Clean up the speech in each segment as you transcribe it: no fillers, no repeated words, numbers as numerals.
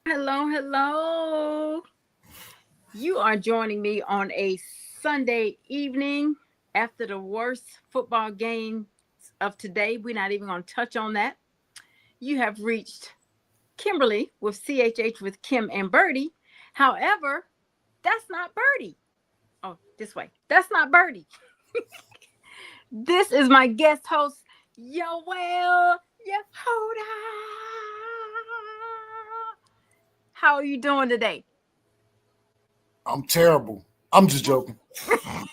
Hello, hello. You are joining me on a Sunday evening after the worst football game of today. We're not even going to touch on that. You have reached Kimberly with CHH with Kim and Bertie. However, that's not Bertie. Oh, this way. That's not Bertie. This is my guest host, VO'EL. How are you doing today? I'm terrible. I'm just joking. I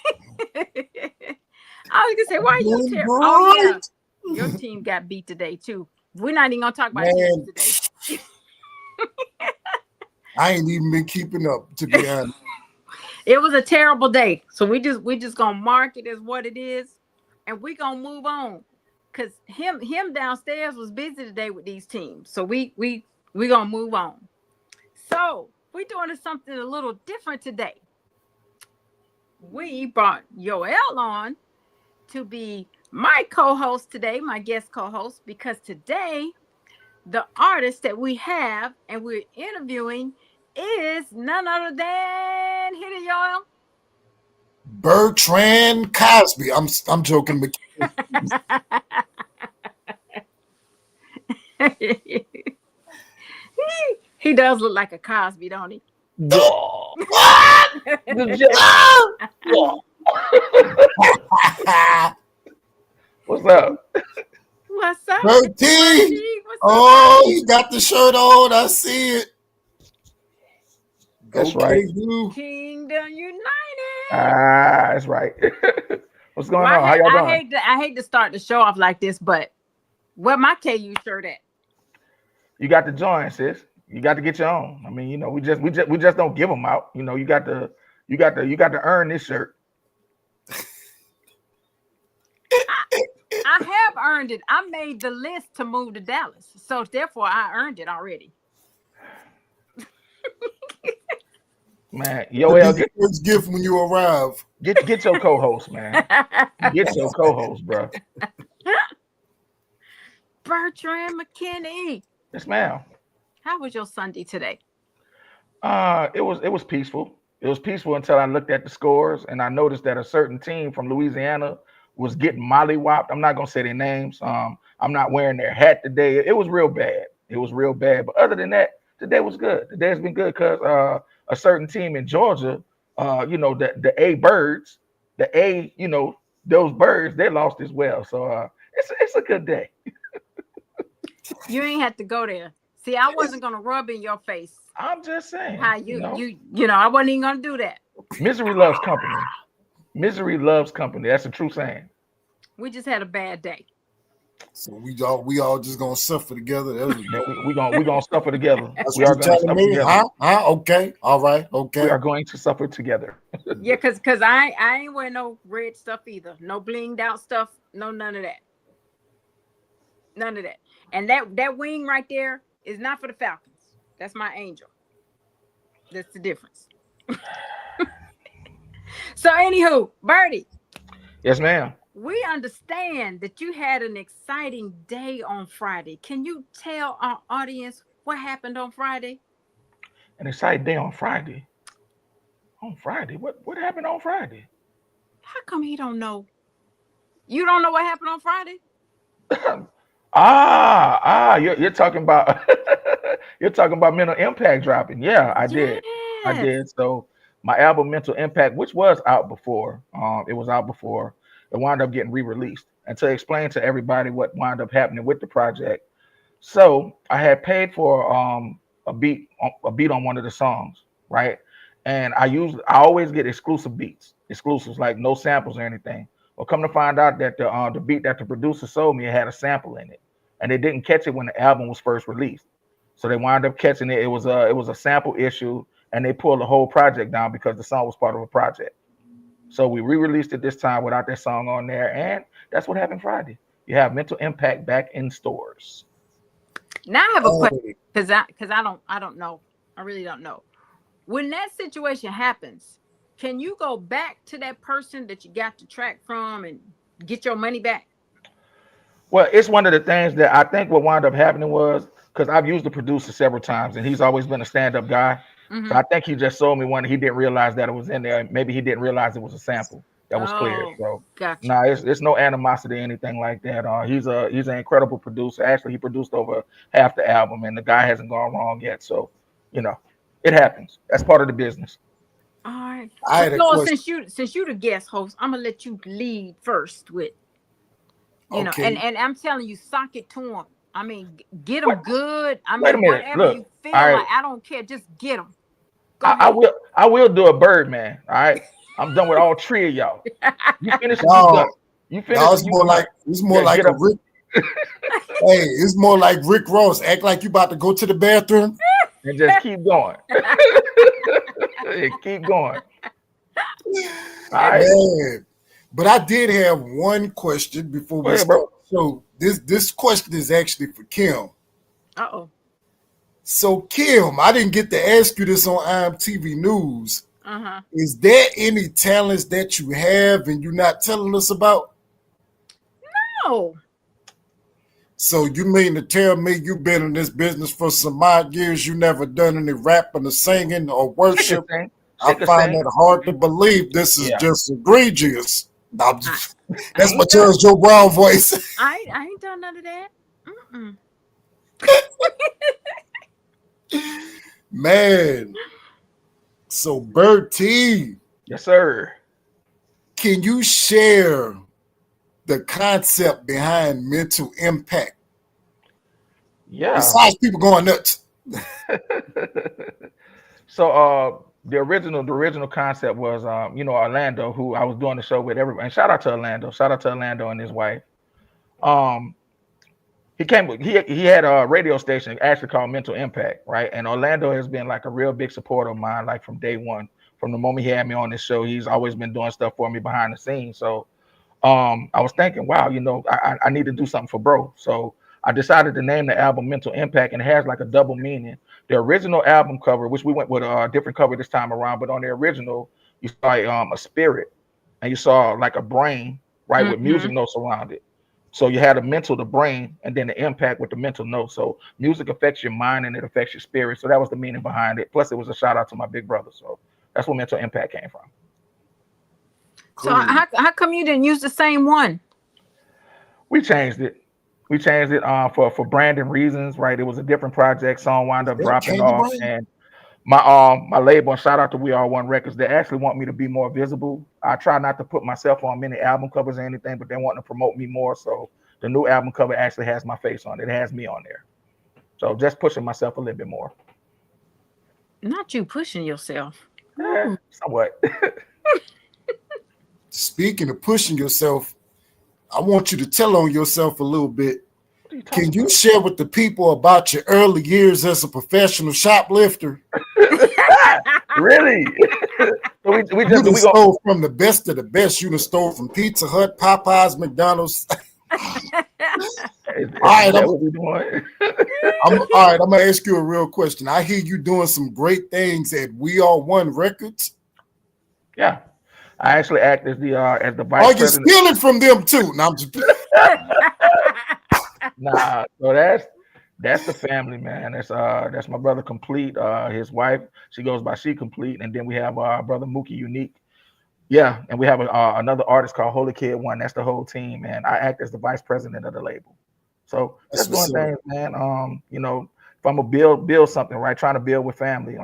was gonna say, why are you Doing terrible? Oh yeah, your great. team got beat today too. We're not even gonna talk about teams Man, today. I ain't even been keeping up, to be honest. It was a terrible day, so we just gonna mark it as what it is, and we gonna move on. Cause him downstairs was busy today with these teams, so we gonna move on. So we're doing something a little different today. We brought Yoel on to be my co-host today, my guest co-host, because today the artist that we have and we're interviewing is none other than hit it, Yoel. Bertrand Cosby. I'm joking. He does look like a Cosby, don't he? Duh. What? The jet- What's up? What's up, Bertie. Bertie? What's Oh, up? you got the shirt on. I see it. That's Okay, right. you. Kingdom United. That's right. What's Well, going on? How y'all doing? I hate to start the show off like this, but where my KU shirt at? You got to join, sis. You got to get your own. I mean, we just don't give them out. You got to earn this shirt. I have earned it. I made the list to move to Dallas, so therefore I earned it already. Man, That'll be Yoel, your first gift when you arrive. get your co-host, man. Get your co-host, bro. Bertrand McKinney, Yes, ma'am. how was your Sunday today? It was peaceful. It was peaceful until I looked at the scores and I noticed that a certain team from Louisiana was getting mollywopped. I'm not gonna say their names. I'm not wearing their hat today. It was real bad. It was real bad. But other than that, today was good. Today has been good because a certain team in Georgia, the A Birds, the A, those birds, they lost as well. So it's a good day. You ain't had to go there. See, I wasn't gonna rub in your face I'm just saying, how you I wasn't even gonna do that. misery loves company. Misery loves company. That's a true saying. We just had a bad day. So we all just gonna suffer together. Yeah, we gonna suffer together. That's We what are you're gonna telling suffer me, together. huh? Huh? Okay. All right. We Okay. are going to suffer together. Yeah, cause I ain't wearing no red stuff either. No blinged out stuff. No, none of that. None of that. And that wing right there is not for the Falcons. That's my angel. That's the difference. So, anywho, Bertie, Yes, ma'am. we understand that you had an exciting day on Friday. Can you tell our audience what happened on Friday? An exciting day on Friday. On Friday, what happened on Friday? How come he don't know? You don't know what happened on Friday? You're talking about you're talking about mental impact dropping. Yeah, I did. I Yes. did. So my album Mental Impact, which was out before, it was out before, it wound up getting re-released. And to explain to everybody what wound up happening with the project, so I had paid for a beat on one of the songs, right? And I always get exclusive beats, exclusives like no samples or anything. Well, come to find out that the beat that the producer sold me, it had a sample in it, and they didn't catch it when the album was first released. So they wound up catching it. It was a sample issue, and they pulled the whole project down because the song was part of a project. So we re-released it this time without that song on there, and that's what happened Friday. You have Mental Impact back in stores. Now I have a question Hey, because I don't know. I really don't know. When that situation happens, can you go back to that person that you got the track from and get your money back? Well, it's one of the things that I think what wound up happening was because I've used the producer several times, and he's always been a stand-up guy. So I think he just sold me one. He didn't realize that it was in there. Maybe he didn't realize it was a sample that was cleared. Oh, So gotcha. no, it's no animosity or anything like that. He's an incredible producer. Actually, he produced over half the album, and the guy hasn't gone wrong yet. So, you know, it happens. That's part of the business. All right. I had a So question. since you the guest host, I'm gonna let you lead first with, you know, Okay. and I'm telling you, sock it to them. I mean, get them good. I Wait a mean, minute. whatever Look, you feel all right. like, I don't care. Just get them. Go I ahead. will do a Birdman. All right. I'm done with all three of y'all. You finish, you No, done. You finish. no, and you done. it's more Yeah, like get a up. Rick. Hey, it's more like Rick Ross. Act like you about to go to the bathroom. And just keep going. Keep going. All right. Man. But I did have one question before Go we ahead, bro. start. So this question is actually for Kim. Uh-oh. So Kim, I didn't get to ask you this on IMTV News. Uh-huh. Is there any talents that you have and you're not telling us about? No. So you mean to tell me you've been in this business for some odd years, you never done any rapping or singing or worship? I find that hard to believe. This is just egregious. That's my Charles Joe Brown voice. I ain't done none of that. Man. So BERTY. Yes, sir. Can you share the concept behind mental impact? Yeah. Besides people going nuts. So the original concept was Orlando, who I was doing the show with everybody. And shout out to Orlando and his wife. He had a radio station actually called Mental Impact, right? And Orlando has been like a real big supporter of mine, like from day one. From the moment he had me on this show, he's always been doing stuff for me behind the scenes. So I was thinking, wow, I need to do something for bro. So I decided to name the album Mental Impact, and it has like a double meaning. The original album cover, which we went with a different cover this time around, but on the original, you saw a spirit, and you saw like a brain, right, with music notes around it. So you had a mental, the brain, and then the impact with the mental notes. So music affects your mind and it affects your spirit. So that was the meaning behind it. Plus, it was a shout out to my big brother. So that's where Mental Impact came from. So how come you didn't use the same one? We changed it. For branding reasons, right? It was a different project. Song wound up dropping off, and my label, and shout out to We Are One Records, they actually want me to be more visible. I try not to put myself on many album covers or anything, but they want to promote me more. So the new album cover actually has my face on it. It has me on there. So just pushing myself a little bit more. Not you pushing yourself. Somewhat. Speaking of pushing yourself, I want you to tell on yourself a little bit. Can you share with the people about your early years as a professional shoplifter? Really? we stole from the best of the best. You stole from Pizza Hut, Popeyes, McDonald's. All right, I'm gonna ask you a real question. I hear you doing some great things at We Are One Records. Yeah, I actually act as the vice president. Are you stealing from them too? No, I'm just. Nah, so that's the family, man. That's my brother Complete. His wife, she goes by She Complete, and then we have our brother Mookie Unique. Yeah, and we have another artist called Holy Kid One. That's the whole team, man. I act as the vice president of the label. So just doing things, man. If I'm gonna build something, right? Trying to build with family.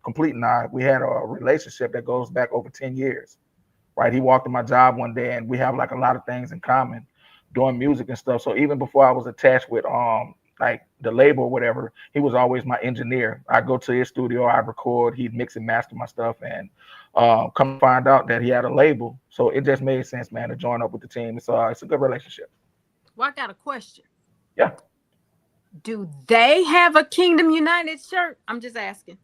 Complete and I, we had a relationship that goes back over 10 years, right? He walked in my job one day, and we have like a lot of things in common, doing music and stuff. So even before I was attached with like the label or whatever, he was always my engineer. I go to his studio, I record, he'd mix and master my stuff, and come find out that he had a label. So it just made sense, man, to join up with the team. It's a good relationship. Well, I got a question. Yeah. Do they have a Kingdom United shirt? I'm just asking.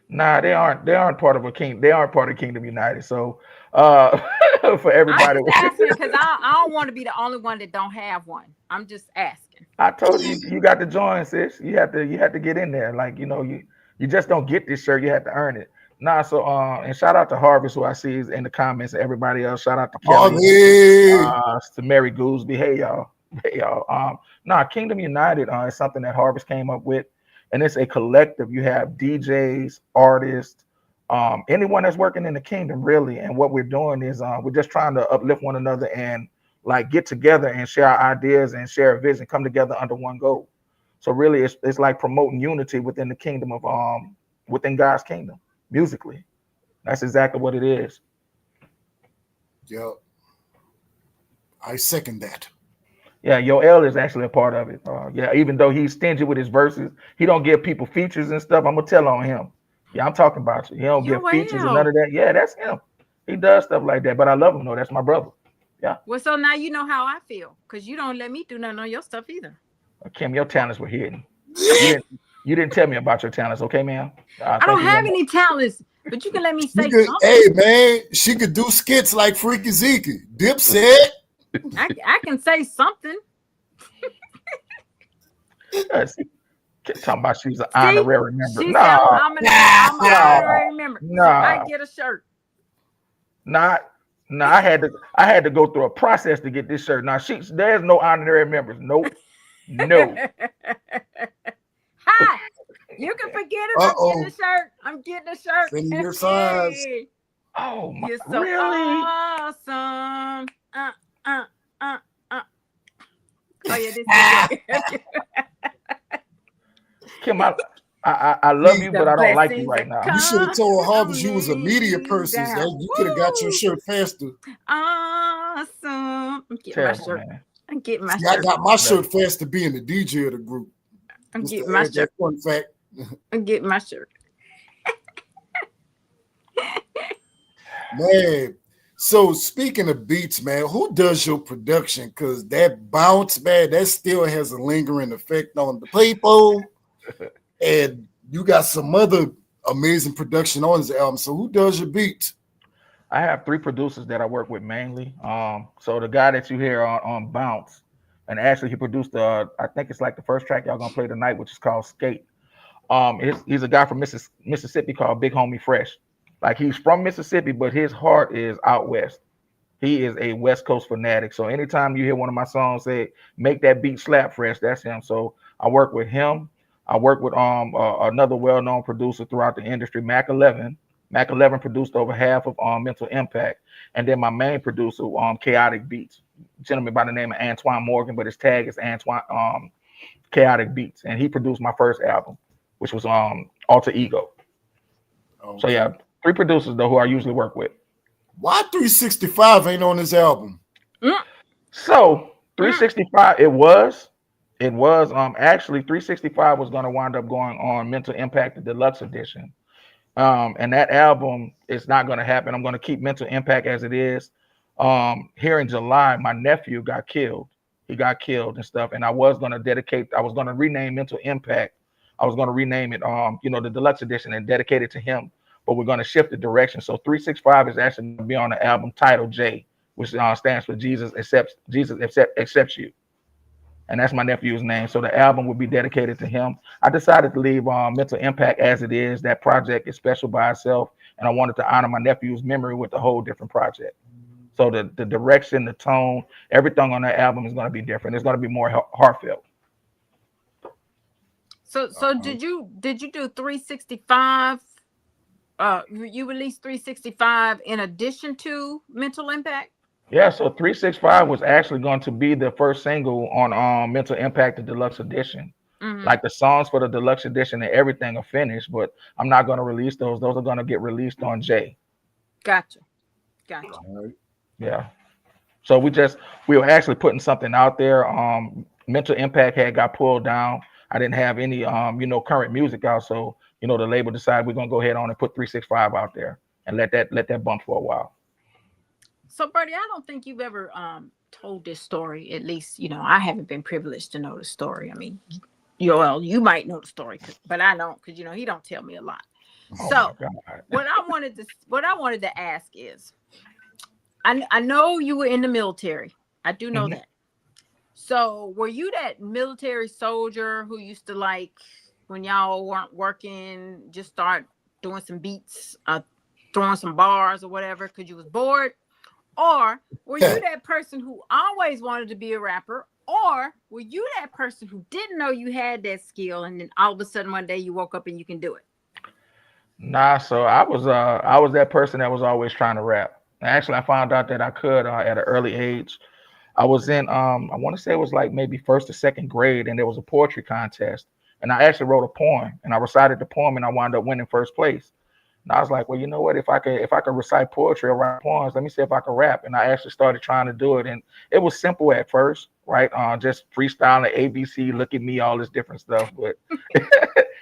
Nah, they aren't part of a king. They aren't part of Kingdom United. So for everybody, I'm just asking because I don't want to be the only one that don't have one. I'm just asking. I told you, you got to join, sis. You have to get in there. Like, you just don't get this shirt. You have to earn it. Nah, so and shout out to Harvest, who I see is in the comments, and everybody else. Shout out to Kelly, to Mary Gooseby. Hey, y'all. Kingdom United is something that Harvest came up with, and it's a collective. You have DJs, artists, anyone that's working in the kingdom, really. And what we're doing is we're just trying to uplift one another and like get together and share our ideas and share a vision, come together under one goal. So really, it's like promoting unity within the kingdom of within God's kingdom musically. That's exactly what it is. Yep. I second that. Yeah, VO'EL is actually a part of it. Even though he's stingy with his verses, he don't give people features and stuff. I'm gonna tell on him. Yeah, I'm talking about you. He don't give features and none of that. Yeah, that's him. He does stuff like that. But I love him though. That's my brother. Yeah. Well, so now you know how I feel, because you don't let me do nothing on your stuff either. Kim, your talents were hidden. You didn't tell me about your talents, okay, ma'am? I don't have any talents, but you can let me say something. Hey, man, she could do skits like Freaky Zeke. Dipset. I can say something. Talking about she's an honorary member. I'm an honorary member. No, so I get a shirt. I had to go through a process to get this shirt. Now there's no honorary members. Nope. No. Hi. You can forget it. I'm getting a shirt. I'm getting a shirt. Send me your size. Hey. Oh my! You're so really? awesome. Oh yeah, this is Kim, I love you, but I don't like you right now. You should have told Harvest you was a media person. You could have got your shirt faster. Awesome. I'm getting my shirt. Man. I'm getting my shirt. I got my shirt faster being the DJ of the group. I'm getting my shirt. Fun fact. I'm getting my shirt. Man, so speaking of beats, man, who does your production? Because that bounce, man, that still has a lingering effect on the people. And you got some other amazing production on this album. So who does your beats? I have 3 producers that I work with mainly. So the guy that you hear on Bounce, and actually he produced I think it's like the first track y'all gonna play tonight, which is called Skate. He's a guy from Mississippi called Big Homie Fresh. Like he's from Mississippi, but his heart is out west. He is a West Coast fanatic. So anytime you hear one of my songs say, make that beat slap fresh, that's him. So I work with him. I work with another well-known producer throughout the industry, Mac 11. Mac 11 produced over half of Mental Impact. And then my main producer, Chaotic Beats, a gentleman by the name of Antoine Morgan, but his tag is Antoine Chaotic Beats. And he produced my first album, which was Alter Ego. Okay. So yeah, 3 producers though who I usually work with. Why 365 ain't on this album? So 365, it was actually 365 was going to wind up going on Mental Impact, the deluxe edition. And that album is not going to happen. I'm going to keep Mental Impact as it is. Here in July, my nephew got killed. He got killed and stuff. And I was going to rename Mental Impact. I was going to rename it, the deluxe edition and dedicate it to him. But we're going to shift the direction. So 365 is actually going to be on the album titled J, which stands for Jesus accepts you. And that's my nephew's name. So the album will be dedicated to him. I decided to leave Mental Impact as it is. That project is special by itself. And I wanted to honor my nephew's memory with a whole different project. So the direction, the tone, everything on that album is going to be different. It's going to be more heartfelt. So did you do 365? You released 365 in addition to Mental Impact? Yeah, so 365 was actually going to be the first single on Mental Impact, the deluxe edition. Mm-hmm. Like the songs for the deluxe edition and everything are finished, but I'm not going to release those. Those are going to get released on J. Gotcha. Yeah. So we were actually putting something out there. Mental Impact had got pulled down. I didn't have any current music out, so the label decided we're gonna go ahead on and put 365 out there and let that bump for a while. So Bertie, I don't think you've ever told this story. At least I haven't been privileged to know the story. I mean, you might know the story, but I don't, because he don't tell me a lot. Oh, so what I wanted to ask is, I know you were in the military. I do know that. So were you that military soldier who used to, like, when y'all weren't working, just start doing some beats, throwing some bars or whatever because you was bored? Or were you that person who always wanted to be a rapper Or were you that person who didn't know you had that skill, and then all of a sudden one day you woke up and you can do it? Nah, so I was that person that was always trying to rap. Actually, I found out that I could at an early age. I was in I want to say it was like maybe first or second grade, and there was a poetry contest, and I actually wrote a poem, and I recited the poem, and I wound up winning first place. And I was like, well, you know what? If I could recite poetry or write poems, let me see if I could rap. And I actually started trying to do it, and it was simple at first, right? Just freestyling ABC, look at me, all this different stuff, but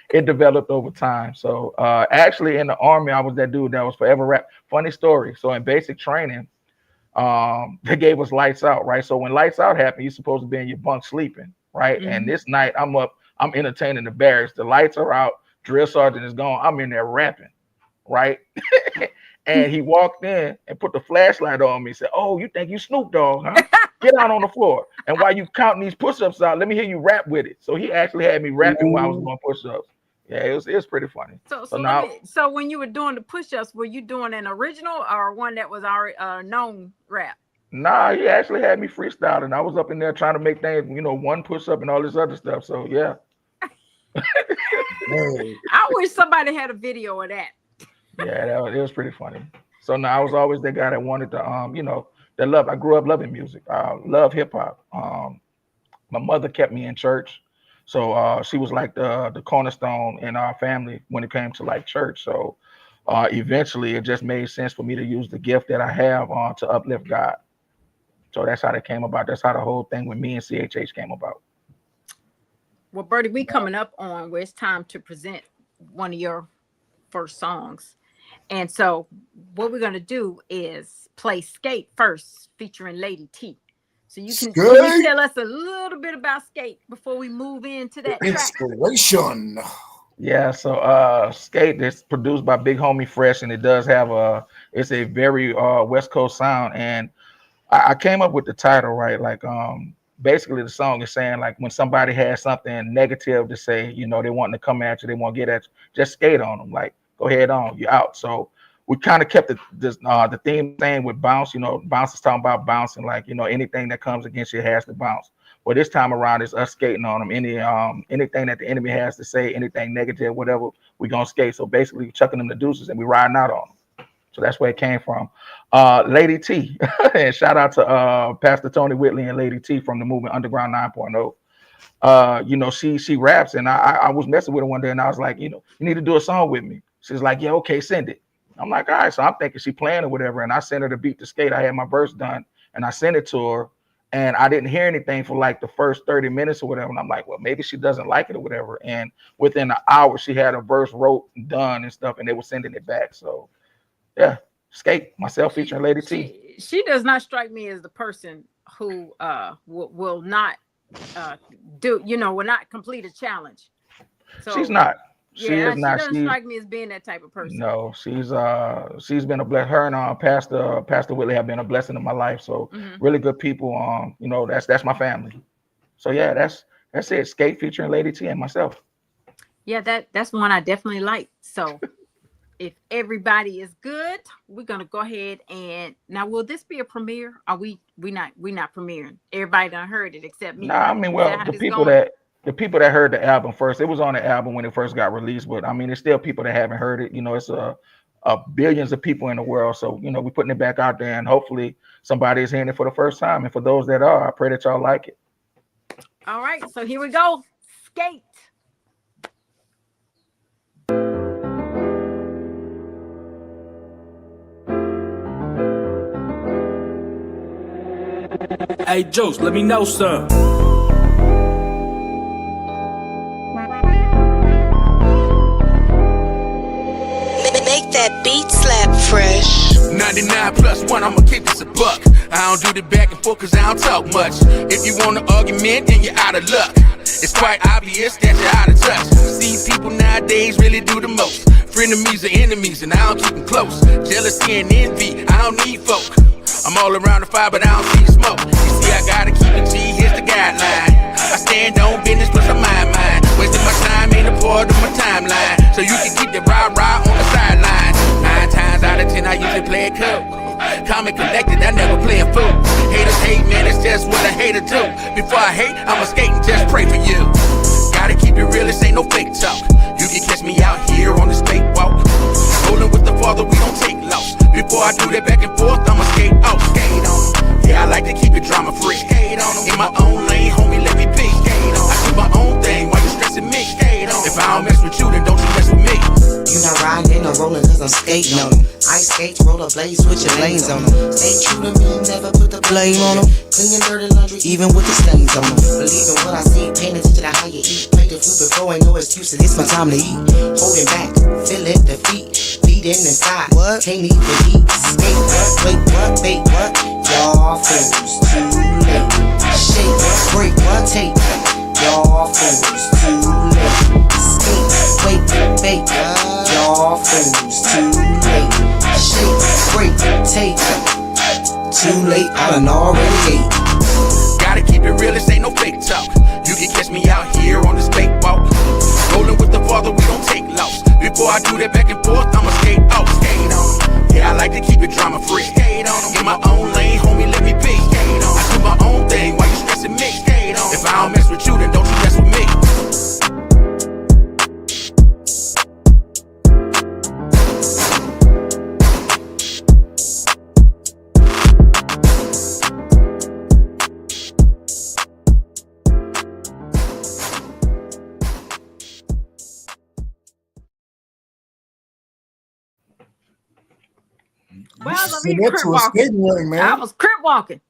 it developed over time. So actually, in the Army, I was that dude that was forever rap. Funny story. So in basic training, they gave us lights out, right? So when lights out happened, you're supposed to be in your bunk sleeping, right? Mm-hmm. And this night, I'm up, I'm entertaining the barracks. The lights are out, drill sergeant is gone. I'm in there rapping. Right. And he walked in and put the flashlight on me and said, oh, you think you Snoop Dogg, huh? Get out on the floor. And while you counting these push-ups out, let me hear you rap with it. So he actually had me rapping while I was doing push-ups. Yeah, it was pretty funny. So when you were doing the push-ups, were you doing an original or one that was already known rap? Nah, he actually had me freestyling. I was up in there trying to make things, one push-up and all this other stuff. So yeah. I wish somebody had a video of that. Yeah, it was pretty funny. So now I was always that guy that wanted to, that love. I grew up loving music. I love hip hop. My mother kept me in church, so she was like the cornerstone in our family when it came to like church. So eventually, it just made sense for me to use the gift that I have to uplift God. So that's how that came about. That's how the whole thing with me and CHH came about. Well, Bertie, we coming up on where it's time to present one of your first songs. And so what we're going to do is play Skate first, featuring Lady T. So you can tell us a little bit about Skate before we move into that inspiration. Track. Yeah, so Skate is produced by Big Homie Fresh, and it does have it's a very West Coast sound. And I came up with the title, right? Like basically the song is saying like when somebody has something negative to say, they want to come at you, they want to get at you, just skate on them. Like, go ahead on, you're out. So we kind of kept the theme thing with bounce. Bounce is talking about bouncing, like anything that comes against you has to bounce. Well, this time around it's us skating on them. Anything that the enemy has to say, anything negative, whatever, we gonna skate. So basically chucking them the deuces and we riding out on them. So that's where it came from. Lady T, and shout out to Pastor Tony Whitley and Lady T from the movement Underground 9.0. She raps, and I was messing with her one day, and I was like, you need to do a song with me. She's like, yeah, okay, send it. I'm like, all right. So I'm thinking she playing or whatever. And I sent her the beat to skate. I had my verse done and I sent it to her. And I didn't hear anything for like the first 30 minutes or whatever. And I'm like, well, maybe she doesn't like it or whatever. And within an hour, she had a verse wrote and done and stuff. And they were sending it back. So yeah, Skate, myself featuring Lady T. She does not strike me as the person who will not will not complete a challenge. So she's not. She doesn't strike me as being that type of person. No, she's been a blessing. Her and Pastor Whitley have been a blessing in my life. So really good people. That's my family. So yeah, that's it. Skate featuring Lady T and myself. Yeah, that's one I definitely like. So if everybody is good, we're gonna go ahead and now will this be a premiere? Are we not premiering? Everybody done heard it except me. Nah, I mean, well, the people that heard the album first, it was on the album when it first got released, but I mean, there's still people that haven't heard it. It's billions of people in the world. So, we're putting it back out there and hopefully somebody is hearing it for the first time. And for those that are, I pray that y'all like it. All right. So here we go. Skate. Hey, Jokes, let me know, sir. Make that beat slap fresh. 99 plus 1, I'ma kick this a buck. I don't do the back and forth cause I don't talk much. If you want an argument, then you're out of luck. It's quite obvious that you're out of touch. See, people nowadays really do the most. Frenemies are enemies and I don't keep them close. Jealousy and envy, I don't need folk. I'm all around the fire but I don't see smoke. You see, I gotta keep it G, here's the guideline. I stand on business plus I mind. Wasting my time ain't a part of my timeline. So you can keep that rah-rah on the sideline. 9 times out of 10 I usually play it cool. Calm and collected, I never play a fool. Haters hate, man, it's just what a hater do. Before I hate, I'ma skate and just pray for you. Gotta keep it real, this ain't no fake talk. You can catch me out here on this fake walk. Rolling with the Father, we don't take loss. Before I do that back and forth, I'ma skate off. Skate on 'em. Yeah, I like to keep it drama free. Skate on 'em. In my own lane, homie, let me be. Skate on 'em. I do my own thing while you stressing me. Skate on 'em. If I don't mess with you, then don't you mess with me. You not riding or rolling cause I'm skating on them. Ice skates, roller blades, switching lanes on them. Stay true to me, never put the blame on them. Clean your dirty laundry, even with the stains on them. Believe in what I see, paying attention to how you eat. Play the food before, ain't no excuses, it's my time to eat. Holding back, feeling defeat. Bleeding inside, what? Can't even eat. Skate, wait, what, bait, what? Y'all fools, too late. Shake, break, what, take? Y'all fools, too late. Skate, wait, bait, y'all fools, too late. Shake, break, take. Too late, I done already ate. Gotta keep it real, this ain't no fake talk. You can catch me out here on this fake walk. Rolling with the Father, we don't take loss. Before I do that back and forth, I'ma skate off. Skate on 'em. Yeah, I like to keep it drama free. Skate on 'em. In my own lane, homie, let me be. Skate on 'em. I do my own thing while you stressing me. Skate on 'em. If I don't mess with you, then don't you mess with me. Well, You should I send mean, that crip to a walking. skating ring, man. I was crip walking.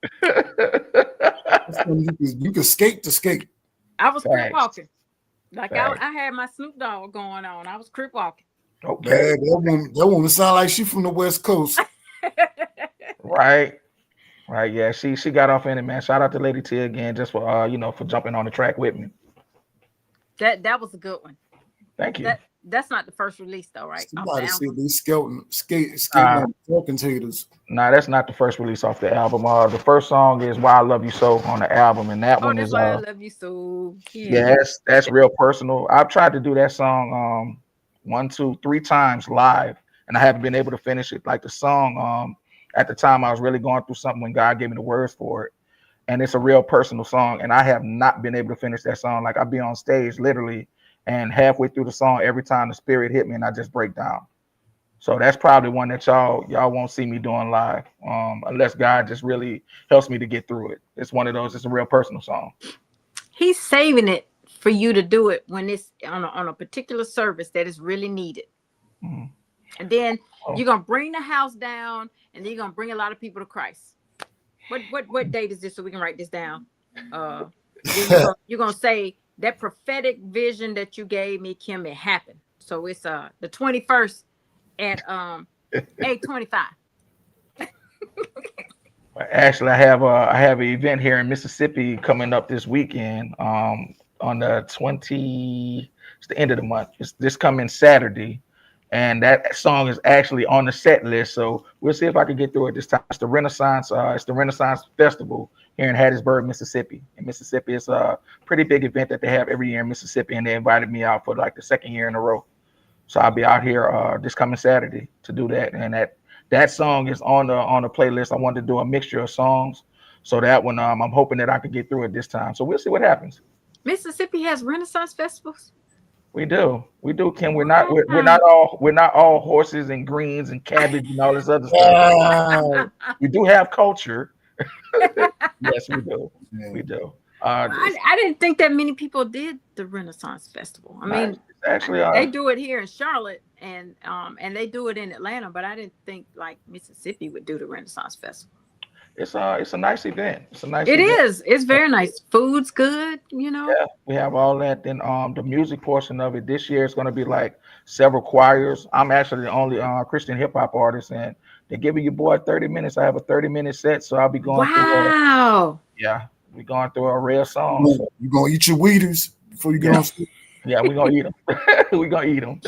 You can skate to skate. I was crip Thanks. walking. Like Thanks. I had my Snoop Dogg going on. I was crip walking. Okay. Man, that woman sound like she from the West Coast. Right. Right. Yeah. She got off in it, man. Shout out to Lady T again, just for for jumping on the track with me. That was a good one. Thank you. That's not the first release though, right? Somebody said these skating on talking taters. Nah, that's not the first release off the album. The first song is "Why I Love You So" on the album, and that one that's is why I love you so. yeah, that's real personal. I've tried to do that song 1, 2, 3 times live, and I haven't been able to finish it. Like the song, at the time I was really going through something when God gave me the words for it, and it's a real personal song, and I have not been able to finish that song. Like I'll be on stage literally, and halfway through the song, every time the spirit hit me, and I just break down. So that's probably one that y'all won't see me doing live, unless God just really helps me to get through it. It's one of those. It's a real personal song. He's saving it for you to do it when it's on a particular service that is really needed. Mm-hmm. And then you're gonna bring the house down, and then you're gonna bring a lot of people to Christ. What date is this so we can write this down? You're gonna say that prophetic vision that you gave me, Kim, it happened. So it's the 21st at 8:25. Actually, I have an event here in Mississippi coming up this weekend. On the 20, it's the end of the month. It's this coming Saturday, and that song is actually on the set list. So we'll see if I can get through it this time. It's the Renaissance. It's the Renaissance Festival here in Hattiesburg, Mississippi. In Mississippi, it's a pretty big event that they have every year in Mississippi, and they invited me out for like the second year in a row. So I'll be out here this coming Saturday to do that, and that song is on the playlist. I wanted to do a mixture of songs, so that one I'm hoping that I could get through it this time. So we'll see what happens. Mississippi has Renaissance festivals. We do, Kim. We're not all horses and greens and cabbage and all this other stuff. We do have culture. Yes, we do. We do. I didn't think that many people did the Renaissance Festival. I mean, actually, they do it here in Charlotte and they do it in Atlanta, but I didn't think like Mississippi would do the Renaissance Festival. It's a nice event. It's a nice. It is. It's very nice. Food's good. Yeah, we have all that. Then the music portion of it this year is going to be like several choirs. I'm actually the only Christian hip hop artist, and they're giving your boy 30 minutes. I have a 30-minute set, so I'll be going. Wow. Yeah, we're going through a rare song. You're gonna eat your Wheaties before you get on stage. Yeah, we're gonna eat them. We're gonna eat them.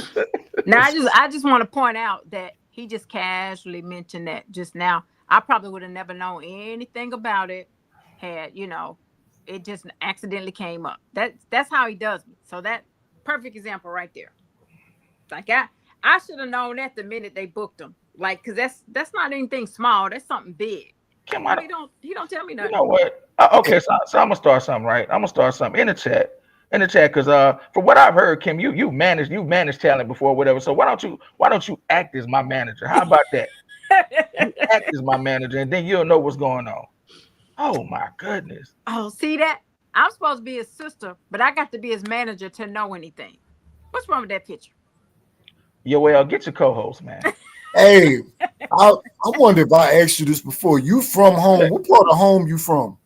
Now I just want to point out that he just casually mentioned that just now. I probably would have never known anything about it had, it just accidentally came up. That's how he does me. So that perfect example right there. Like I should have known that the minute they booked him. Like, cause that's not anything small. That's something big. Kim, He don't tell me nothing. You know what? Okay, so I'm gonna start something, right? I'm gonna start something in the chat, because from what I've heard, Kim, you've managed talent before, whatever. So why don't you act as my manager? How about that? You act as my manager, and then you'll know what's going on. Oh my goodness. Oh, see that? I'm supposed to be his sister, but I got to be his manager to know anything. What's wrong with that picture? VO'EL, get your co-host, man. Hey, I wonder if I asked you this before. You from home? What part of home you from?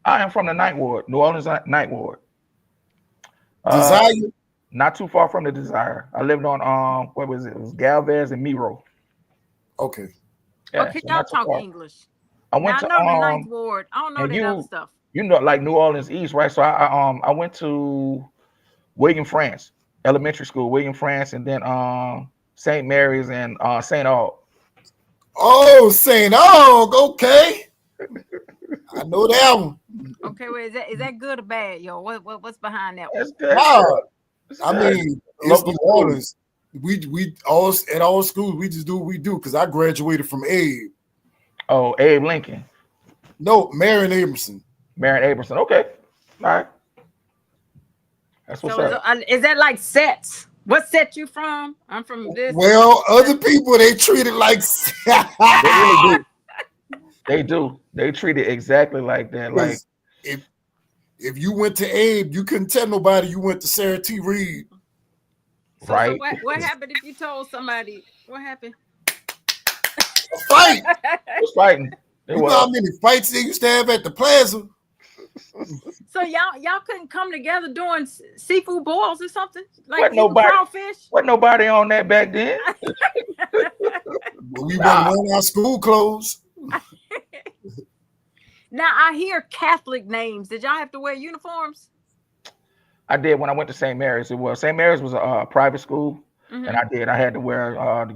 I am from the Ninth Ward, New Orleans Ninth Ward. Desire? Not too far from the Desire. I lived on what was it? It was Galvez and Miro. Okay. Yeah, okay, so y'all talk English. I went to the Ninth Ward. I don't know that other stuff. You know, like New Orleans East, right? So I went to William France Elementary School, William France, and then St. Mary's and St. Aug. Oh, St. Aug, okay. I know that one. Okay, well, is that good or bad, yo? What's behind that one? That's good. Wow. I mean, it's New Orleans. We all at all schools, we just do what we do because I graduated from Abe. Oh, Abe Lincoln. No, Marion Abramson. Marion Abramson. Okay. All right. That's what's up. Is that like sets? What set you from? I'm from this. Well, other people, they treat it like they really do. They do. They treat it exactly like that. Like if you went to Abe, you couldn't tell nobody you went to Sarah T. Reed. So, right. So what happened if you told somebody? What happened? A fight. It was fighting. You know how many fights they used to have at the plaza? So y'all couldn't come together doing seafood boils or something? Like crawfish? Wasn't nobody on that back then. We went wearing our school clothes. Now I hear Catholic names. Did y'all have to wear uniforms? I did when I went to St. Mary's. St. Mary's was a private school, and I had to wear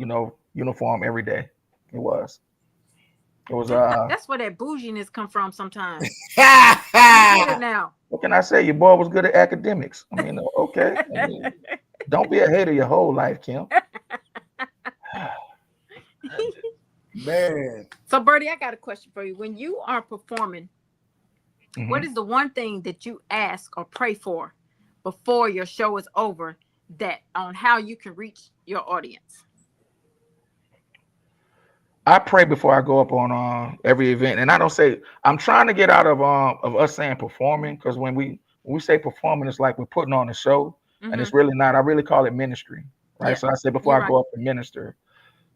uniform every day. It was that's where that bouginess come from sometimes. Now. What can I say? Your boy was good at academics. I mean, okay. Don't be a hater your whole life, Kim. Man. So Bertie, I got a question for you. When you are performing, what is the one thing that you ask or pray for before your show is over that on how you can reach your audience? I pray before I go up on every event, and I don't say I'm trying to get out of us saying performing, because when we say performing, it's like we're putting on a show, and it's really not. I really call it ministry, right? Yeah. So I say before I go up and minister.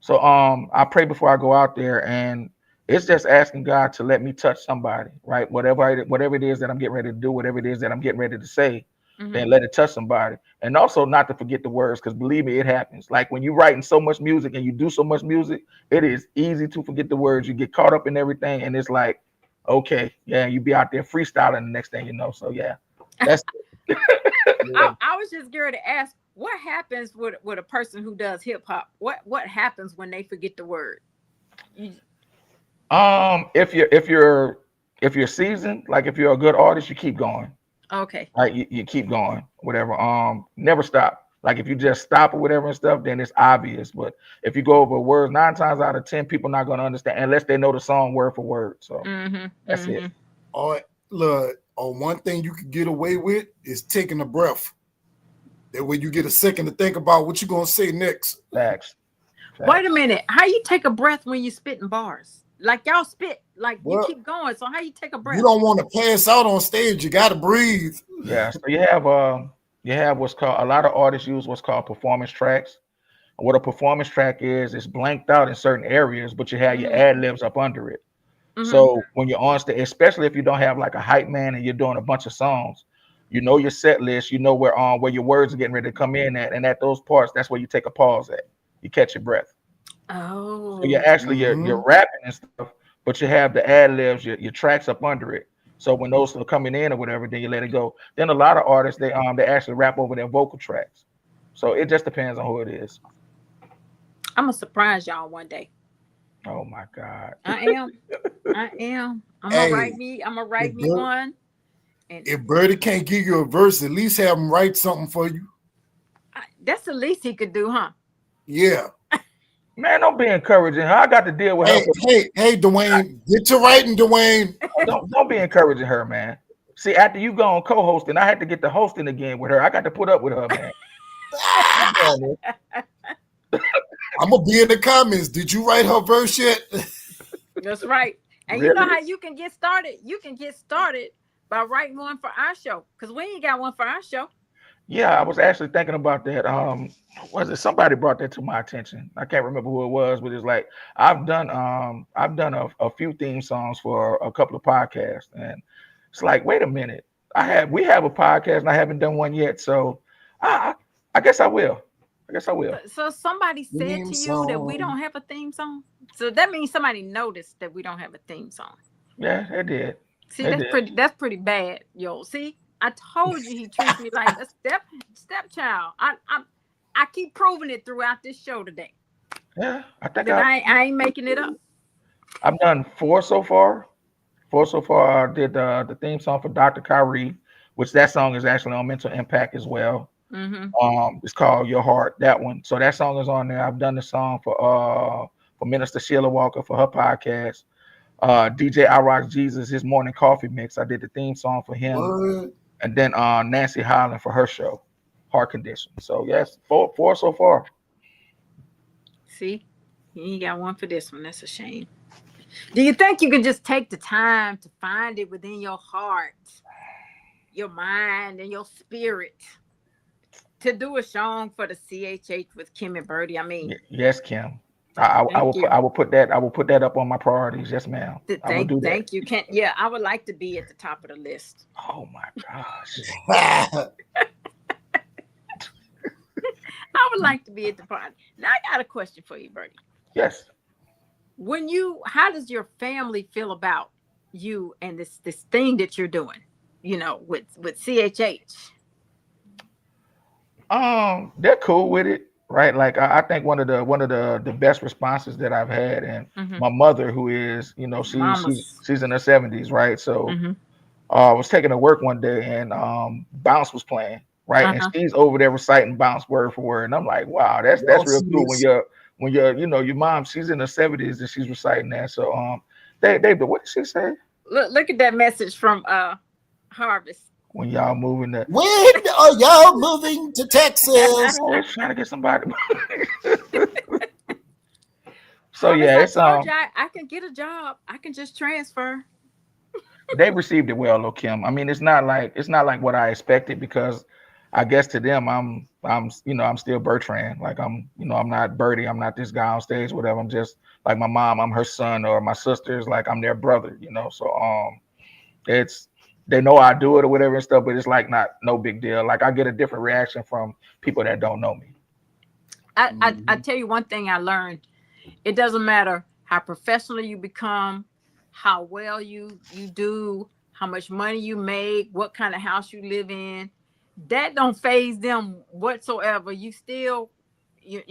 So I pray before I go out there, and it's just asking God to let me touch somebody, right? Whatever it is that I'm getting ready to do, whatever it is that I'm getting ready to say, then let it touch somebody. And also not to forget the words, because believe me, it happens. Like when you're writing so much music and you do so much music, it is easy to forget the words. You get caught up in everything, and it's like, okay, yeah, you be out there freestyling the next thing you know. So yeah, that's I was just going to ask, what happens with a person who does hip hop? What happens when they forget the word? If you're seasoned, like if you're a good artist, you keep going. Okay. Like you keep going, whatever. Never stop. Like if you just stop or whatever and stuff, then it's obvious. But if you go over words, 9 times out of 10, people not gonna understand unless they know the song word for word. So that's it. All right, look. One thing you can get away with is taking a breath. That way you get a second to think about what you're gonna say next. Facts. Wait a minute. How you take a breath when you spitting bars? Like y'all spit, like you keep going. So how you take a breath? You don't want to pass out on stage. You got to breathe. Yeah. So you have what's called, a lot of artists use what's called performance tracks. What a performance track is, it's blanked out in certain areas, but you have your ad libs up under it. So when you're on stage, especially if you don't have like a hype man and you're doing a bunch of songs, you know your set list, you know where your words are getting ready to come in at, and at those parts, that's where you take a pause at. You catch your breath. Oh. So you're actually you're rapping and stuff, but you have the ad libs, your tracks up under it. So when those are coming in or whatever, then you let it go. Then a lot of artists they actually rap over their vocal tracks. So it just depends on who it is. I'm gonna surprise y'all one day. Oh my God. I am. I'm gonna write me one. And if Bertie can't give you a verse, at least have him write something for you. That's the least he could do, huh? Yeah. Man, don't be encouraging her. I got to deal with her. Hey, Dwayne, get to writing, Dwayne. Don't be encouraging her, man. See, after you go on co-hosting, I had to get the hosting again with her. I got to put up with her, man. I'm gonna be in the comments. Did you write her verse yet? That's right. And Really? you know how you can get started? You can get started by writing one for our show, because we ain't got one for our show. Yeah, I was actually thinking about that. Was it somebody brought that to my attention? I can't remember who it was, but it's like I've done a few theme songs for a couple of podcasts, and it's like, wait a minute, we have a podcast and I haven't done one yet, so I guess I will. So somebody said to you that we don't have a theme song. So that means somebody noticed that we don't have a theme song. Yeah, they did. See, that's pretty bad, yo. See, I told you he treats me like a stepchild. I keep proving it throughout this show today. Yeah, I think I ain't making it up. I've done 4 so far. I did the theme song for Dr. Kyrie, which that song is actually on Mental Impact as well. Mm-hmm. It's called Your Heart, that one. So that song is on there. I've done the song for Minister Sheila Walker for her podcast. DJ I Rock Jesus, his morning coffee mix. I did the theme song for him. What? And then Nancy Holland for her show, Heart Condition. So yes, 4 so far. See, you ain't got one for this one. That's a shame. Do you think you can just take the time to find it within your heart, your mind, and your spirit to do a song for the CHH with Kim and BERTY? I mean, yes, Kim. I will put that up on my priorities. Yes, ma'am. I will do that. Thank you. Yeah, I would like to be at the top of the list. Oh my gosh. I would like to be at the party. Now I got a question for you, BERTY. Yes. How does your family feel about you and this thing that you're doing, with CHH? They're cool with it, right? Like I think one of the best responses that I've had, and my mother, who is, she's in her 70s, right? So I was taking to work one day and Bounce was playing, right? And she's over there reciting Bounce word for word, and I'm like, wow, that's real cool when your mom, she's in her 70s and she's reciting that. So what did she say? Look at that message from Harvest. When y'all moving to when are y'all moving to Texas? They're trying to get somebody. So Harvest, yeah, it's I can get a job. I can just transfer. They received it well, though, Kim. I mean, it's not like what I expected, because I guess to them I'm still Bertrand. Like I'm not BERTY. I'm not this guy on stage, whatever. I'm just like my mom. I'm her son, or my sisters. Like I'm their brother, So they know I do it or whatever and stuff, but it's like no big deal. Like I get a different reaction from people that don't know me. I tell you one thing I learned. It doesn't matter how professional you become, how well you do, how much money you make, what kind of house you live in. That don't faze them whatsoever. You still,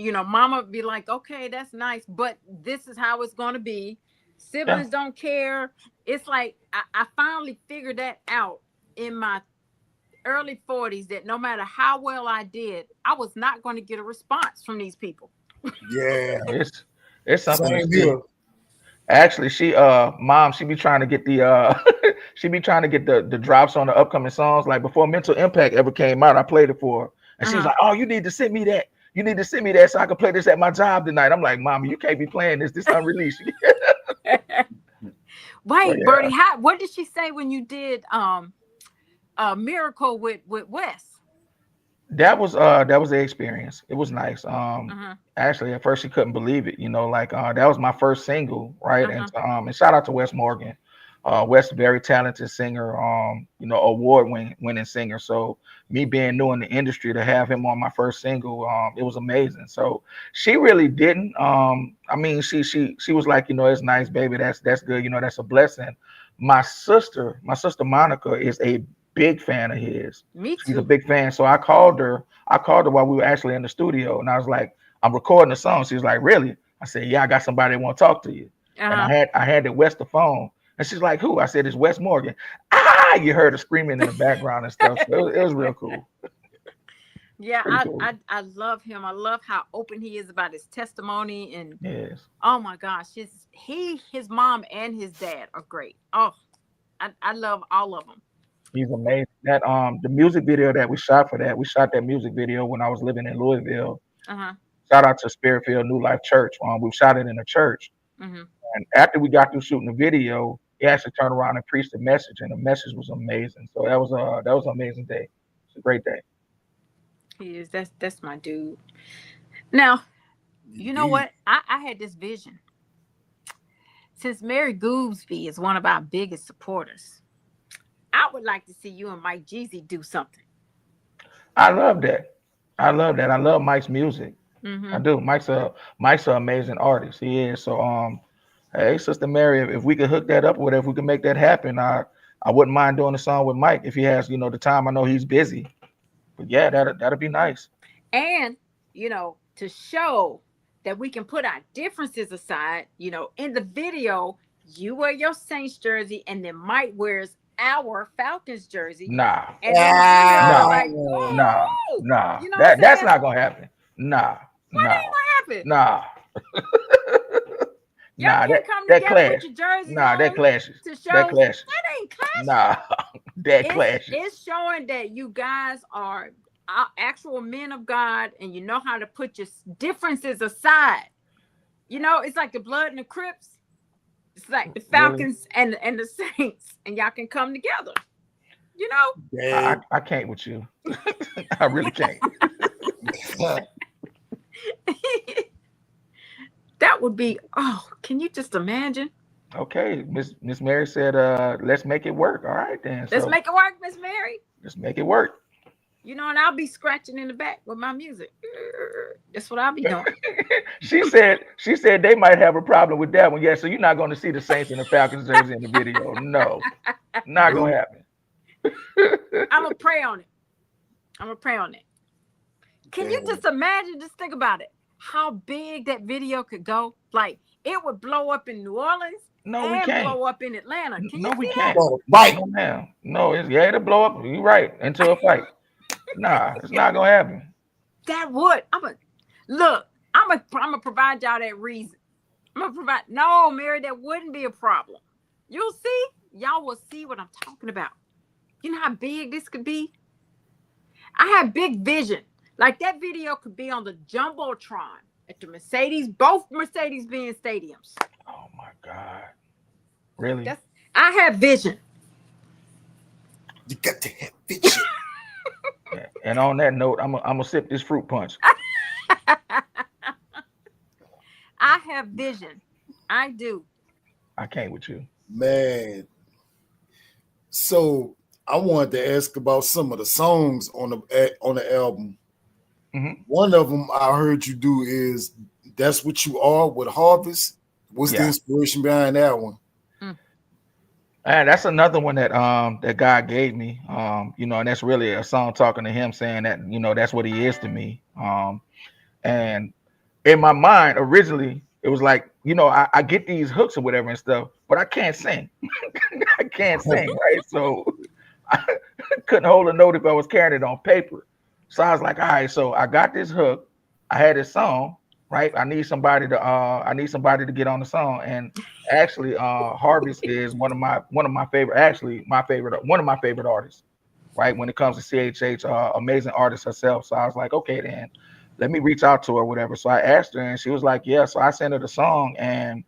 mama be like, okay, that's nice, but this is how it's going to be. Siblings don't care. It's like I finally figured that out in my early 40s, that no matter how well I did, I was not going to get a response from these people. Yeah, it's something. Actually, mom, she be trying to get the drops on the upcoming songs. Like before Mental Impact ever came out, I played it for her, and she was like, "Oh, you need to send me that. You need to send me that so I can play this at my job tonight." I'm like, "Mom, you can't be playing this. This unreleased." Wait, BERTY, what did she say when you did Miracle with Wes? That was the experience. It was nice. Actually, at first she couldn't believe it. That was my first single, right? And shout out to Wes Morgan. Wes, very talented singer, award-winning singer. So me being new in the industry, to have him on my first single, it was amazing. So she really didn't. I mean, she was like, it's nice, baby. That's good. That's a blessing. My sister Monica is a big fan of his. Me too. She's a big fan. So I called her while we were actually in the studio, and I was like, I'm recording a song. She was like, really? I said, yeah, I got somebody that want to talk to you. And I had to Wes the phone. And she's like, who? I said, it's Wes Morgan. You heard her screaming in the background and stuff. So it was real cool. Yeah, Cool. I love him. I love how open he is about his testimony, and Yes. oh my gosh, his mom and his dad are great. Oh, I love all of them. He's amazing. That the music video that we shot for that, we shot that music video when I was living in Louisville. Uh-huh. Shout out to Spiritfield New Life Church. We shot it in a church. Mm-hmm. And after we got through shooting the video, he actually turned around and preached the message, and the message was amazing. So that was an amazing day. It's a great day. He is. That's my dude. Now, you know what? I had this vision. Since Mary Goobsby is one of our biggest supporters, I would like to see you and Mike Jeezy do something. I love that. I love Mike's music. Mm-hmm. I do. Mike's an amazing artist. He is. So hey, Sister Mary, if we could hook that up or whatever, if we could make that happen, I wouldn't mind doing a song with Mike if he has, the time. I know he's busy. But yeah, that'd be nice. And, to show that we can put our differences aside, in the video, you wear your Saints jersey and then Mike wears our Falcons jersey. Nah. And Nah. That's not gonna happen. Nah. What ain't gonna happen? Nah. Y'all can't come together with your jersey. Nah, that clashes. To show that clashes. That ain't clashing. Nah, that clashes. It's showing that you guys are actual men of God, and you know how to put your differences aside. It's like the Blood and the Crips. It's like the Falcons and the Saints, and y'all can come together. I can't with you. I really can't. That would be, can you just imagine? Okay, Miss Mary said, let's make it work. All right, then. Let's make it work, Miss Mary. Let's make it work. And I'll be scratching in the back with my music. That's what I'll be doing. She said they might have a problem with that one. Yeah, so you're not going to see the Saints and the Falcons jersey in the video. No, not going to happen. I'm going to pray on it. Can you just imagine, just think about it, how big that video could go? Like, it would blow up in New Orleans. No, we can't. Blow up in Atlanta. No, we can't. Right. No, it'll blow up. You're right. Into a fight. Nah, it's not gonna happen. That would. I'm gonna provide y'all that reason. No, Mary, that wouldn't be a problem. You'll see. Y'all will see what I'm talking about. You know how big this could be? I have big vision. Like, that video could be on the Jumbotron at the both Mercedes-Benz stadiums. Oh my God. Really? I have vision. You got to have vision. Yeah. And on that note, I'm gonna sip this fruit punch. I have vision. I do. I can't with you. Man. So I wanted to ask about some of the songs on the album. Mm-hmm. One of them I heard you do is That's What You Are with Harvest. What's the inspiration behind that one? And that's another one that that God gave me. And that's really a song talking to him, saying that, that's what he is to me. And in my mind, originally, it was like, I get these hooks or whatever and stuff, but I can't sing. I can't sing, right? So I couldn't hold a note if I was carrying it on paper. So I was like, all right, so I got this hook. I had this song, right? I need somebody to get on the song. And actually, Harvest is one of my favorite artists, right? When it comes to CHH, amazing artist herself. So I was like, okay, then let me reach out to her, whatever. So I asked her, and she was like, yeah. So I sent her the song, and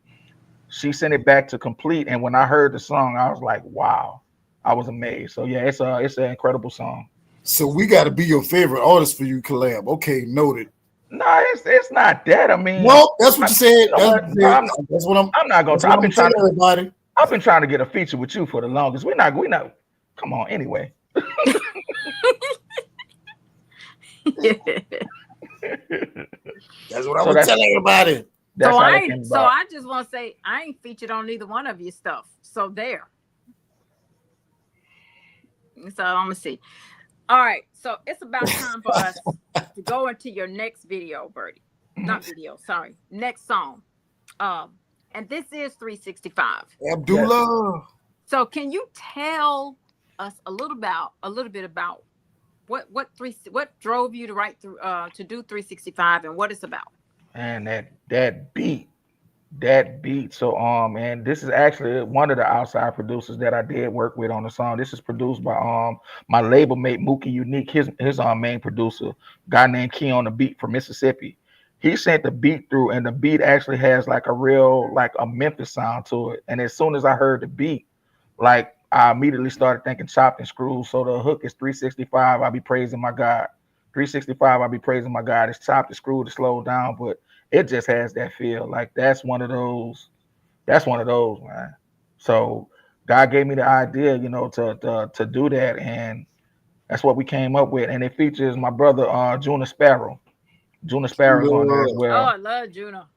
she sent it back to complete. And when I heard the song, I was like, wow, I was amazed. So yeah, it's an incredible song. So we got to be your favorite artist for you collab. Okay, noted. No, it's not that. I mean, no, that's what you said. That's what I'm not going to. I've been trying everybody. I've been trying to get a feature with you for the longest. We're not. Come on, anyway. That's what I was telling everybody. So I just want to say I ain't featured on either one of your stuff. So there. So I'm gonna see. All right, so it's about time for us to go into your next video, Bertie. Not video, sorry. Next song. And this is 365. Abdullah. So can you tell us a little bit about What drove you to write through to do 365 and what it's about? And that beat. So and this is actually one of the outside producers that I did work with on the song. This is produced by my label mate Mookie Unique, his main producer, guy named Key on the beat from Mississippi. He sent the beat through, and the beat actually has like a real like a Memphis sound to it. And as soon as I heard the beat, like I immediately started thinking chopped and screwed. So the hook is 365, I'll be praising my God. 365, I'll be praising my God. It's chopped and screwed to slow down, but it just has that feel. Like that's one of those, man. So God gave me the idea, you know, to do that, and that's what we came up with. And it features my brother Juna Sparrow. Juna Sparrow's on there as well. Oh, I love Juna.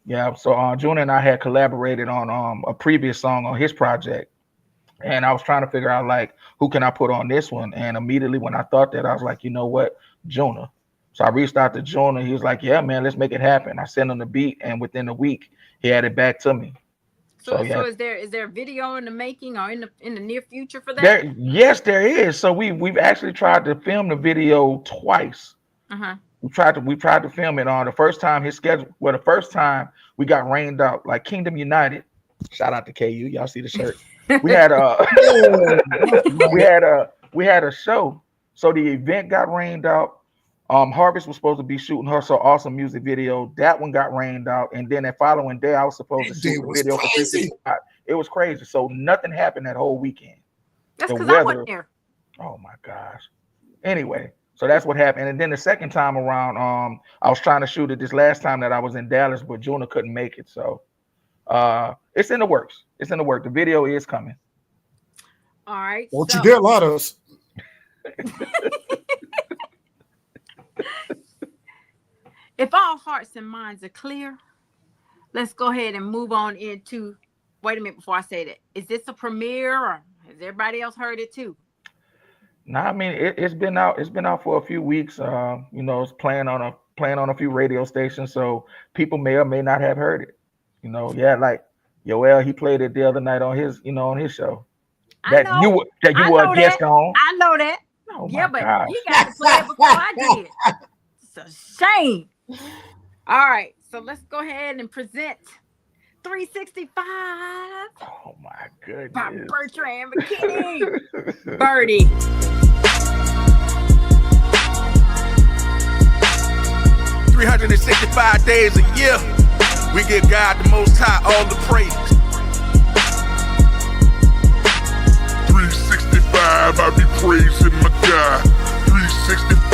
Yeah. So Juna and I had collaborated on a previous song on his project. And I was trying to figure out like who can I put on this one. And immediately when I thought that, I was like, you know what, Juna. So I reached out to Juna. He was like, yeah, man, let's make it happen. I sent him the beat, and within a week, he had it back to me. So yeah. is there a video in the making or in the near future for that? Yes, there is. So we've actually tried to film the video twice. Uh-huh. We tried to film it on the first time the first time we got rained out, like Kingdom United. Shout out to KU. Y'all see the shirt. We had we had a show. So the event got rained out. Harvest was supposed to be shooting her so awesome music video. That one got rained out, and then that following day I was supposed to shoot the video for 365. It was crazy. So nothing happened that whole weekend. That's because I wasn't there. Oh my gosh. Anyway, so that's what happened. And then the second time around, I was trying to shoot it this last time that I was in Dallas, but Juna couldn't make it. So it's in the works. The video is coming. All right. Won't you dare lie to us? If all hearts and minds are clear, let's go ahead and move on into. Wait a minute before I say that. Is this a premiere, or has everybody else heard it too? No, I mean it's been out. It's been out for a few weeks. You know, it's playing on a few radio stations, so people may or may not have heard it. You know, yeah, like VO'EL, he played it the other night on his show. You were a guest on. I know that. Oh yeah, but gosh. you got to play it before I did. It's a shame. All right, so let's go ahead and present 365. Oh my goodness. By Bertrand McKinney. BERTY. 365 days a year, we give God the Most High all the praise. 365, I be praising my God. 365,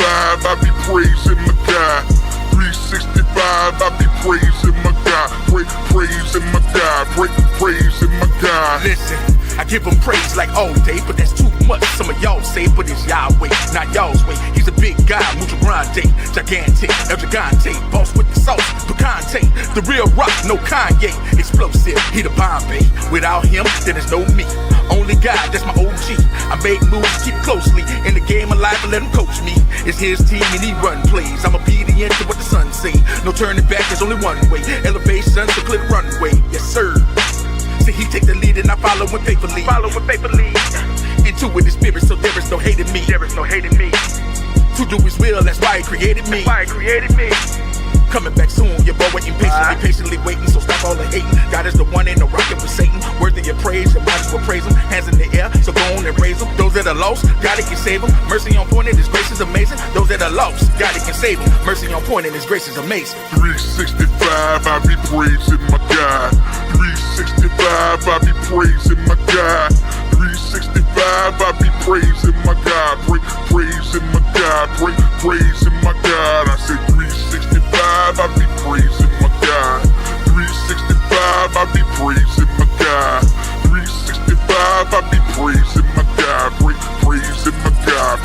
I be praising my God. 365, I be praising my God. Praising my God. Praising my God. Listen, I give him praise like all day, but that's too much. Some of y'all say, but it's Yahweh, not y'all's way. He's a big guy, mucho grande, gigantic, el gigante, boss with the sauce, picante, the real rock, no Kanye, explosive, he the Bombay. Without him, then there's no me. Only God, that's my OG. I make moves, keep closely in the game of life and let him coach me. It's his team and he run plays. I'm obedient to what the sun say. No turning back, there's only one way. Elevation to clear the runway. Yes, sir. See, he take the lead and I follow him faithfully. Into it is spirit, so there is no hate in me. To do his will, that's why he created me. Coming back soon, your boy waiting patiently waiting, so stop all the hating. God is the one, ain't no rockin' with Satan. Worthy of praise, you might as well praise him. Hands in the air, so go on and raise them. Those that are lost, God can save them. Mercy on point and his grace is amazing. Those that are lost, God can save them. Mercy on point and his grace is amazing. 365, I be praising my God. 365, I be praising my God. 365, I be praising my God. Praising my God. Praising my God. I said 365, I be praising my God. 365, I be praising my God. 365, I be praising my God. Praising my God.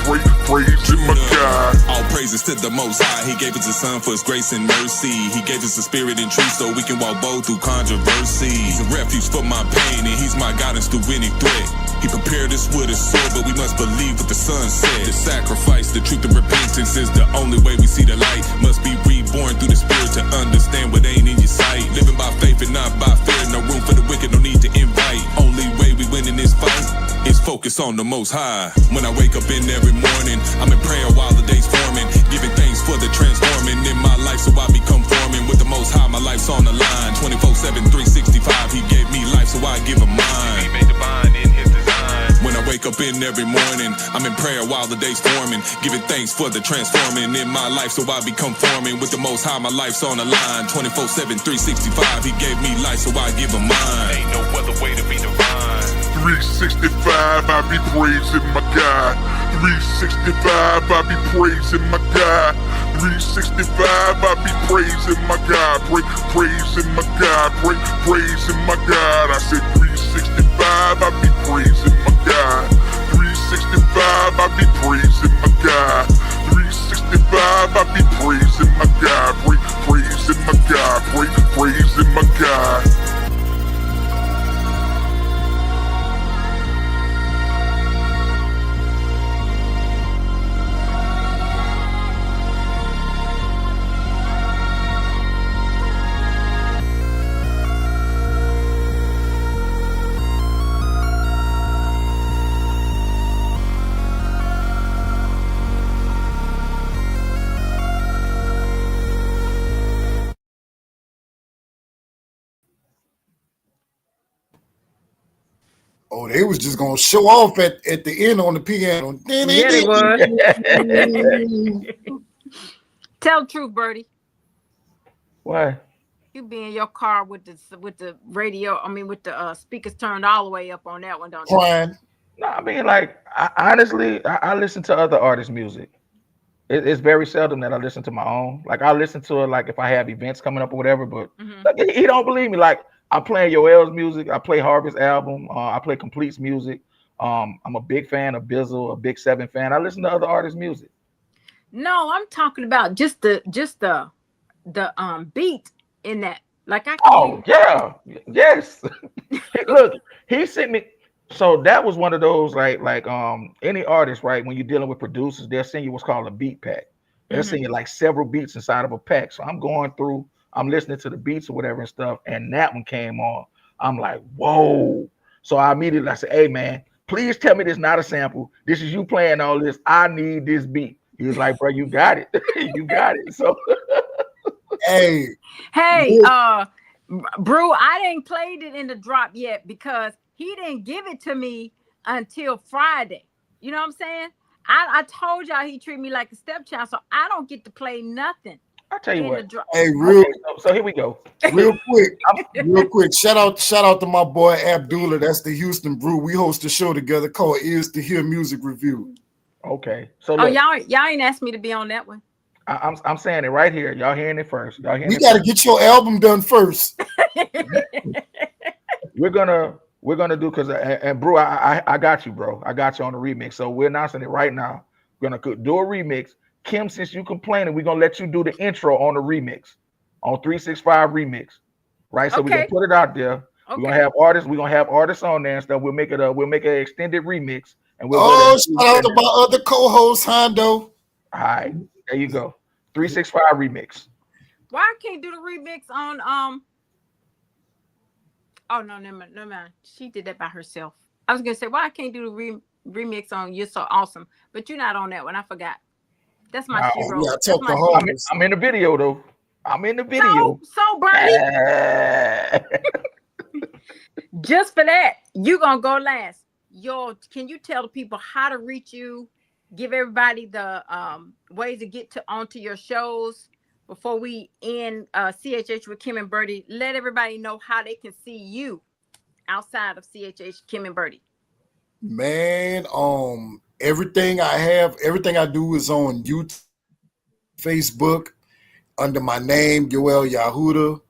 Praising my God. All praises to the Most High. He gave us a son for his grace and mercy. He gave us a spirit and truth so we can walk bold through controversy. He's a refuge for my pain and he's my guidance through any threat. He prepared us with a sword, but we must believe what the son said. The sacrifice, the truth, and repentance is the only way we see the light. Must be reborn through the spirit to understand what ain't in your sight. Living by faith and not by fear. No room for the wicked, no need to invite. Only way we win in this fight is focus focus on the most high. When I wake up in every morning, I'm in prayer while the day's forming, giving thanks for the transforming in my life so I become forming with the most high. My life's on the line, 24/7, 365. He gave me life so I give him mine. He made divine in his design. When I wake up in every morning, I'm in prayer while the day's forming, giving thanks for the transforming in my life so I become forming with the most high. My life's on the line, 24/7, 365. He gave me life so I give him mine. Ain't no other way to be divine. 365, I be praising my God. 365, I be praising my God. 365, I be praising my God. Praising my God. Praising my God. I said 365, I be praising my God. 365, I be praising my God. 365, I be praising my God. Praising my God. Praising my God. Oh, they was just gonna show off at the end on the piano. Yeah, they was. Tell the truth, Bertie. Why? You be in your car with the radio. I mean, with the speakers turned all the way up on that one, don't you? Crying. No, I mean, like, honestly, I listen to other artists' music. It's very seldom that I listen to my own. Like, I listen to it, like, if I have events coming up or whatever, but like, he don't believe me. Like, I'm playing VO'EL's music. I play Harvest album. I play Complete's music. I'm a big fan of Bizzle, a big Seven fan. I listen to other artists' music. No, I'm talking about just the beat in that. Like, I can Oh, yeah. Yes. Look, he sent me. So that was one of those, like any artist, right? When you're dealing with producers, they'll send you what's called a beat pack. They'll send you like several beats inside of a pack. So I'm going through, I'm listening to the beats or whatever and stuff, and that one came on. I'm like, whoa. So I immediately said, hey man, please tell me this is not a sample. This is you playing all this. I need this beat. He was like, bro, you got it. You got it. So hey, Brew, I didn't played it in the drop yet because he didn't give it to me until Friday. You know what I'm saying? I told y'all he treated me like a stepchild, so I don't get to play nothing. I'll tell you what. Hey, real. Okay, so here we go. Real quick. Shout out to my boy Abdullah. That's the Houston Brew. We host a show together called Ears to Hear Music Review. Okay. So look, y'all ain't asked me to be on that one. I'm saying it right here. Y'all hearing it first. Y'all hearing we got to get your album done first. We're gonna do, because and Brew, I got you, bro. I got you on the remix. So we're announcing it right now. We're gonna do a remix. Kim, since you complaining, we're gonna let you do the intro on the remix, on 365 remix, right? So we're gonna put it out there. Okay. We're gonna have artists. We're gonna have artists on there and stuff. We'll make an extended remix, and we'll. Shout out to my other co-host Hondo. All right, there you go. 365 remix. Why I can't do the remix on Oh no, never mind. She did that by herself. I was gonna say, why I can't do the remix on You're So Awesome, but you're not on that one. I forgot. That's my shiro. Yeah, I'm in the video though. I'm in the video. So Bernie, just for that, you gonna go last. Can you tell the people how to reach you? Give everybody the ways to get onto your shows before we end CHH with Kim and Bertie. Let everybody know how they can see you outside of CHH, Kim and Bertie. Man, everything I do is on YouTube, Facebook, under my name, VO'EL VAHUDAH.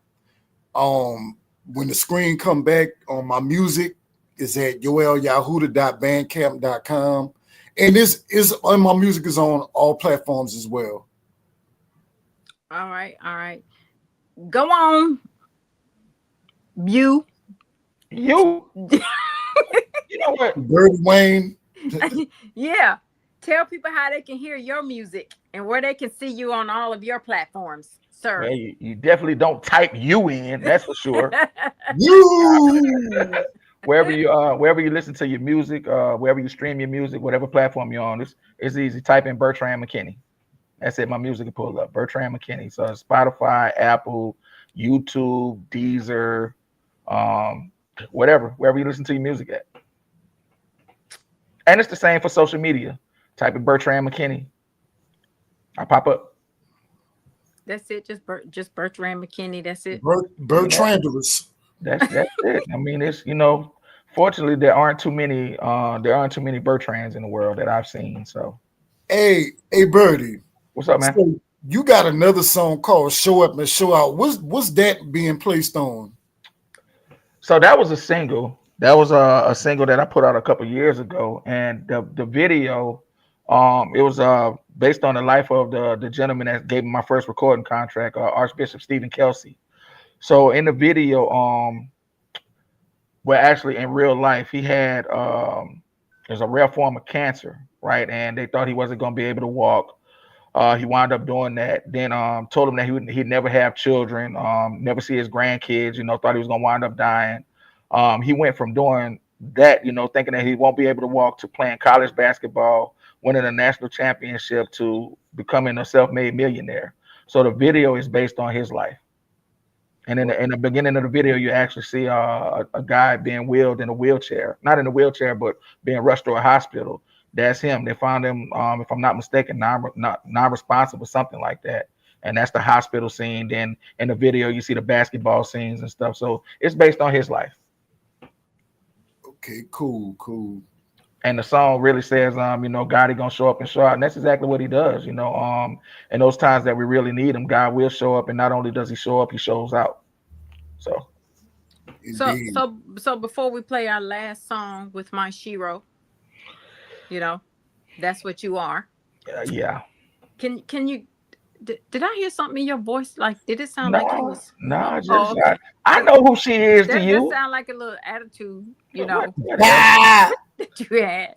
When the screen come back on my music is at VO'ELVAHUDAH.bandcamp.com. And my music is on all platforms as well. All right. Go on. You. You know what? Bertie Wayne. Yeah. Tell people how they can hear your music and where they can see you on all of your platforms, sir. Yeah, you definitely don't type you in, that's for sure. You. wherever you listen to your music, wherever you stream your music, whatever platform you're on, it's easy. Type in Bertrand McKinney. That's it. My music will pull up. Bertrand McKinney. So Spotify, Apple, YouTube, Deezer, wherever you listen to your music at. And it's the same for social media. Type in Bertrand McKinney. I pop up. That's it. Just Bertrand McKinney. That's it. Bertranders. That's it. I mean, it's fortunately there aren't too many Bertrands in the world that I've seen. So hey Bertie. What's up, man? So you got another song called Show Up and Show Out. What's that being placed on? So that was a single. That was a single that I put out a couple years ago, and the video, it was based on the life of the gentleman that gave me my first recording contract, Archbishop Stephen Kelsey. So in the video, well, actually in real life, he had there's a rare form of cancer, right? And they thought he wasn't going to be able to walk. He wound up doing that. Then told him that he'd never have children, never see his grandkids. Thought he was going to wind up dying. He went from doing that, thinking that he won't be able to walk, to playing college basketball, winning a national championship, to becoming a self-made millionaire. So the video is based on his life. And in the beginning of the video, you actually see a guy being wheeled in a wheelchair, not in a wheelchair, but being rushed to a hospital. That's him. They found him, if I'm not mistaken, non-responsive or something like that. And that's the hospital scene. Then in the video, you see the basketball scenes and stuff. So it's based on his life. Okay, cool. And the song really says, God is gonna show up and show out, and that's exactly what he does. In those times that we really need him, God will show up, and not only does he show up, he shows out. So before we play our last song with my Shiro, that's what you are. Yeah. Can you? Did I hear something in your voice? Like, did it sound like it was? No, okay. I know who she is to you. That sound like a little attitude, that you had.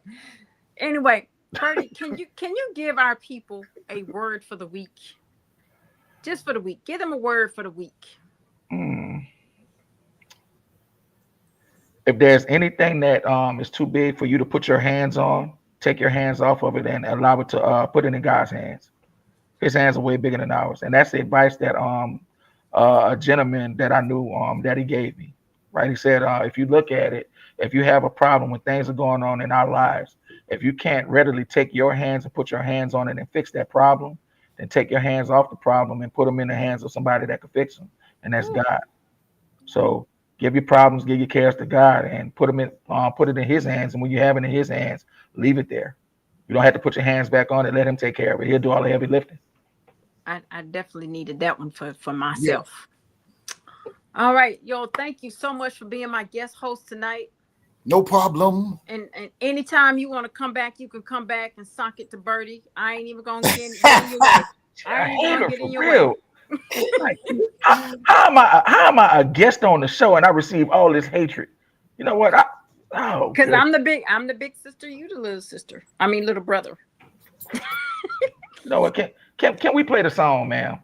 Anyway, Bertie, can you give our people a word for the week? Just for the week. Give them a word for the week. If there's anything that is too big for you to put your hands on, take your hands off of it and allow it to put it in God's hands. His hands are way bigger than ours. And that's the advice that a gentleman that I knew that he gave me, right? He said, if you look at it, if you have a problem when things are going on in our lives, if you can't readily take your hands and put your hands on it and fix that problem, then take your hands off the problem and put them in the hands of somebody that can fix them. And that's God. So give your problems, give your cares to God, and put it in his hands. And when you have it in his hands, leave it there. You don't have to put your hands back on it. Let him take care of it. He'll do all the heavy lifting. I definitely needed that one for myself. Yeah. All right, yo, thank you so much for being my guest host tonight. No problem. And anytime you want to come back, you can come back and sock it to Bertie. I ain't even gonna get in your way. I ain't even gonna get in your way. Like, how am I a guest on the show and I receive all this hatred? You know what? Because I'm the big sister, you the little sister. I mean little brother. You know what? Can we play the song, ma'am?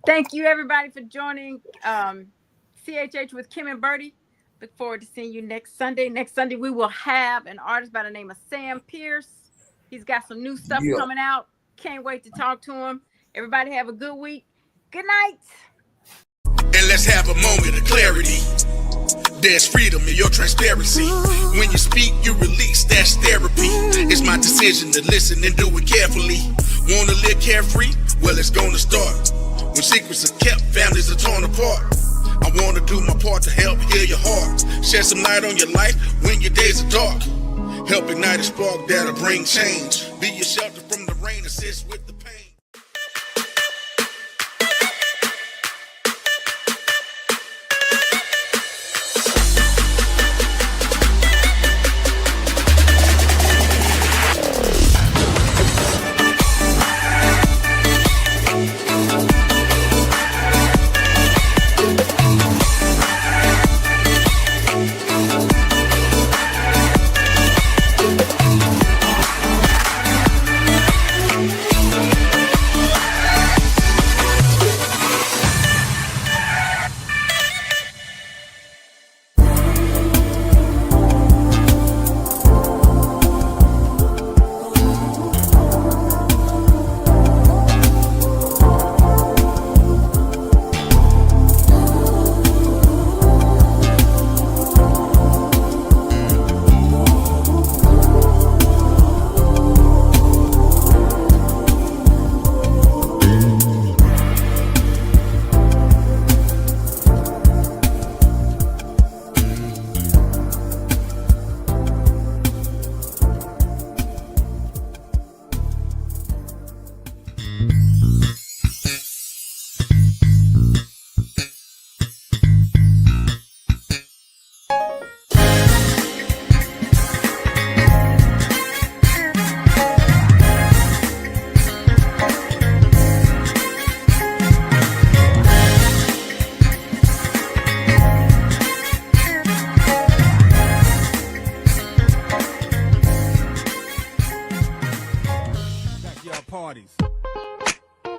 Thank you everybody for joining CHH with Kim and Bertie. Look forward to seeing you next Sunday. Next Sunday we will have an artist by the name of Sam Pierce. He's got some new stuff coming out. Can't wait to talk to him. Everybody have a good week. Good night. And let's have a moment of clarity. There's freedom in your transparency. When you speak, you release. That's therapy. It's my decision to listen and do it carefully. Wanna live carefree? Well, it's gonna start. When secrets are kept, families are torn apart. I wanna do my part to help heal your heart. Shed some light on your life when your days are dark. Help ignite a spark that'll bring change. Be your shelter from the rain, assist with the pain.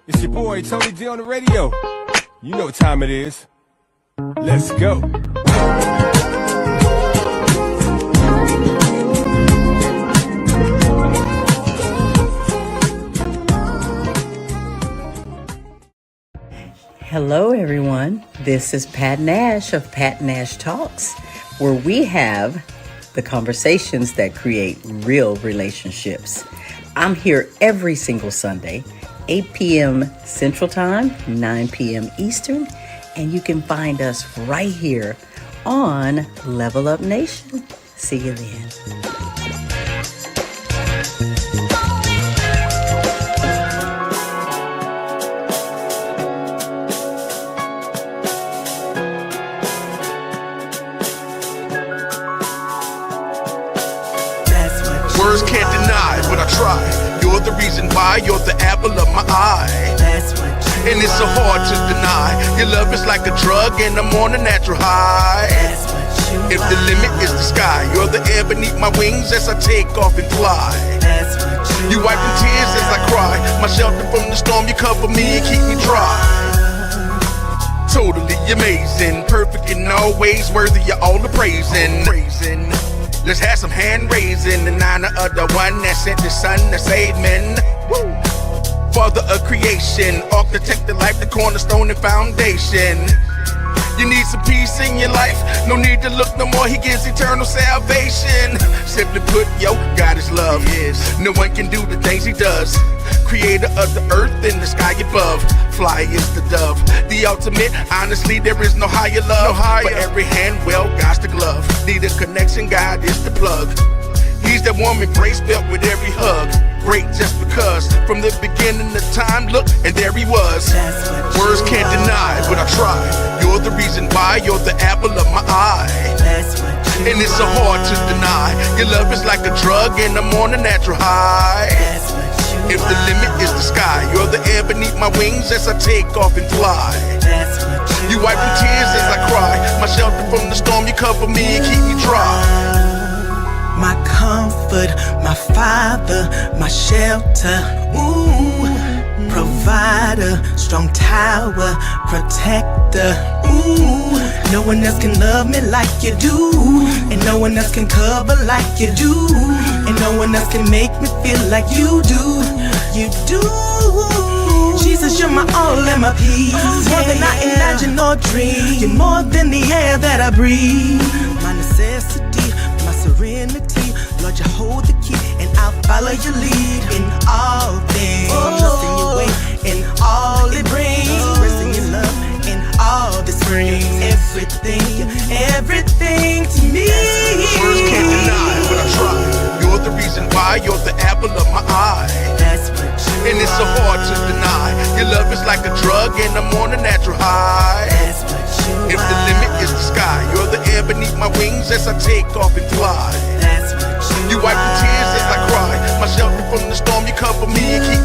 It's your boy Tony D on the radio. You know what time it is. Let's go. Hello everyone, this is Pat Nash of Pat Nash Talks, where we have the conversations that create real relationships. I'm here every single Sunday, 8 p.m. Central Time, 9 p.m. Eastern, and you can find us right here on Level Up Nation. See you then. Words can't deny what I try. You're the reason why, you're the apple of my eye. And it's so hard to deny. Your love is like a drug and I'm on a natural high. If the limit is the sky, you're the air beneath my wings as I take off and fly. You wipe the tears as I cry. My shelter from the storm, you cover me and keep me dry. Totally amazing, perfect in all ways, worthy of all the praising. Let's have some hand raising in honor of the one that sent the son to save men. Woo. Father of creation, architect of life, the cornerstone and foundation. You need some peace in your life, no need to look no more, he gives eternal salvation. Simply put, yo, God is love. No one can do the things he does. Creator of the earth and the sky above. Fly is the dove, the ultimate. Honestly, there is no higher love. For every hand, well, God's the glove. Need a connection, God is the plug. He's that warm embrace felt with every hug. Great just because from the beginning of time, look, and there he was. Words can't deny what I try. You're the reason why, you're the apple of my eye. And it's so hard to deny. Your love is like a drug and I'm on a natural high. If the limit is the sky, you're the air beneath my wings as I take off and fly. You wipe the tears as I cry. My shelter from the storm, you cover me and keep me dry. My comfort, my father, my shelter, ooh, provider, strong tower, protector, ooh. No one else can love me like you do, and no one else can cover like you do, and no one else can make me feel like you do, you do. Jesus, you're my all and my peace, more than I imagine or dream. You're more than the air that I breathe, my necessity, my serenity. Lord, you hold the key and I'll follow your lead in all things. Trusting your way in all it brings. Expressing your love in all this brings. Everything, everything to me. Words can't deny what I try. You're the reason why, you're the apple of my eye. That's what you and it's so hard to deny. Your love is like a drug and I'm on a natural high. That's what you if the limit is the sky, you're the air beneath my wings as I take off and fly. That's what you wipe the tears as I cry. My shelter from the storm, you cover me and keep